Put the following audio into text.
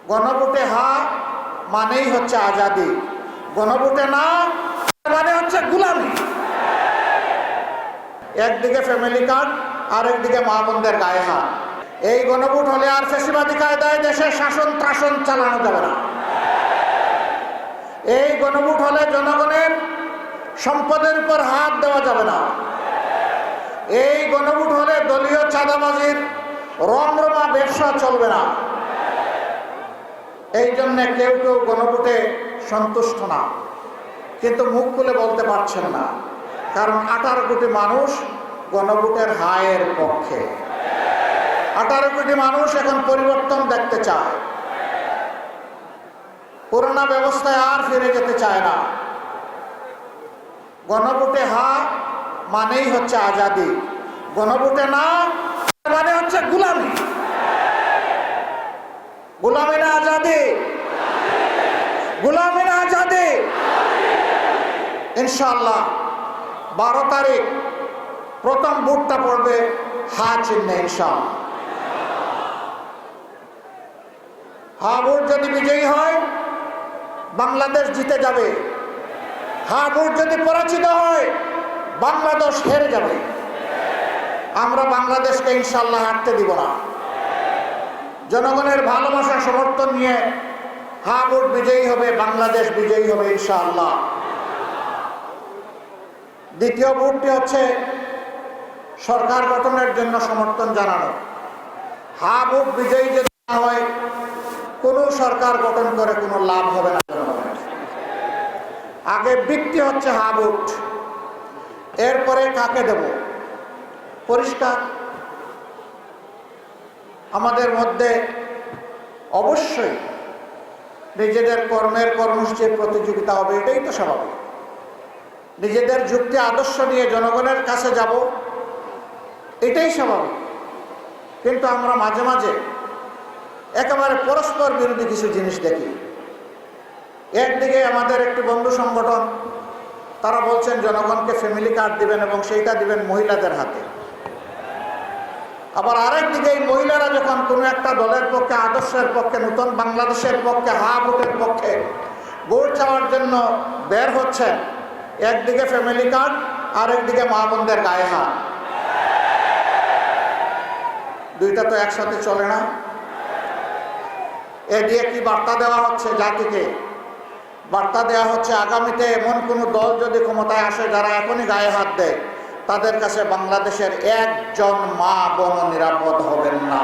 গণভোটে হা মানেই হচ্ছে আজাদি, গণভোটে না মানে হচ্ছে গুলামি। একদিকে ফ্যামিলি কার্ড, আরেকদিকে মা বোনদের গায়ে হাত। এই গণভোট হলে আর ফ্যাসিবাদী কায়দায় দেশে শাসন ত্রাসন চালানো যাবে না। এই গণভোট হলে জনগণের সম্পদের উপর হাত দেওয়া যাবে না। এই গণভোট হলে দলীয় চাঁদাবাজির রমরমা ব্যবসা চলবে না। এই জন্য কেউ কেউ গণভোটে সন্তুষ্ট না, কিন্তু মুখ খুলে বলতে পারছেন না, কারণ 18 কোটি মানুষ গণভোটের হায়ের পক্ষে। 18 কোটি মানুষ এখন পরিবর্তন দেখতে চায়, পুরোনো ব্যবস্থায় আর ফিরে যেতে চায় না। গণভোটে হা মানেই হচ্ছে আজাদি, গণভোটে না মানে হচ্ছে গুলামি। গুলামি না আজাদি, গুলামি না আজাদি। ইনশাআল্লাহ 12 তারিখ প্রথম ভোটটা পড়বে হা চিহ্নে ইনশাআল্লাহ। হা ভোট যদি বিজয়ী হয় বাংলাদেশ জিতে যাবে, হা ভোট যদি পরাজিত হয় বাংলাদেশ হেরে যাবে। আমরা বাংলাদেশকে ইনশাআল্লাহ হারতে দিব না। জনগণের ভালোবাসা সমর্থন নিয়ে হা ভোট বিজয়ী হবে, বাংলাদেশ বিজয়ী হবে ইনশাআল্লাহ। দ্বিতীয় ভোটটি হচ্ছে সরকার গঠনের জন্য সমর্থন জানানো। হা ভোট বিজয়ী যদি না হয় কোনো সরকার গঠন করে কোনো লাভ হবে না জনগণের। আগে বৃত্তি হচ্ছে হা ভোট, এরপরে কাকে দেব পরিষ্কার। আমাদের মধ্যে অবশ্যই নিজেদের কর্মের কর্মসূচির প্রতিযোগিতা হবে, এটাই তো স্বাভাবিক। নিজেদের যুক্তি আদর্শ নিয়ে জনগণের কাছে যাব, এটাই স্বাভাবিক। কিন্তু আমরা মাঝে মাঝে একেবারে পরস্পর বিরোধী কিছু জিনিস দেখি। একদিকে আমাদের একটি বন্ধু সংগঠন, তারা বলছেন জনগণকে ফ্যামিলি কার্ড দিবেন এবং সেইটা দিবেন মহিলাদের হাতে। আবার আরেকদিকে এই মহিলারা যখন কোনো একটা দলের পক্ষে, আদর্শের পক্ষে, নতুন বাংলাদেশের পক্ষে, হা ভোটের পক্ষে ভোট চাওয়ার জন্য বের হচ্ছেন, একদিকে ফ্যামিলি কার্ড, আরেকদিকে মা বোনদের গায়ে হাত। দুইটা তো একসাথে চলে না। এ দিয়ে কি বার্তা দেওয়া হচ্ছে জাতিকে? বার্তা দেওয়া হচ্ছে আগামীতে এমন কোনো দল যদি ক্ষমতায় আসে যারা এখনই গায়ে হাত দেয়, তাদের কাছে বাংলাদেশের একজন মা বোন নিরাপদ হবেন না।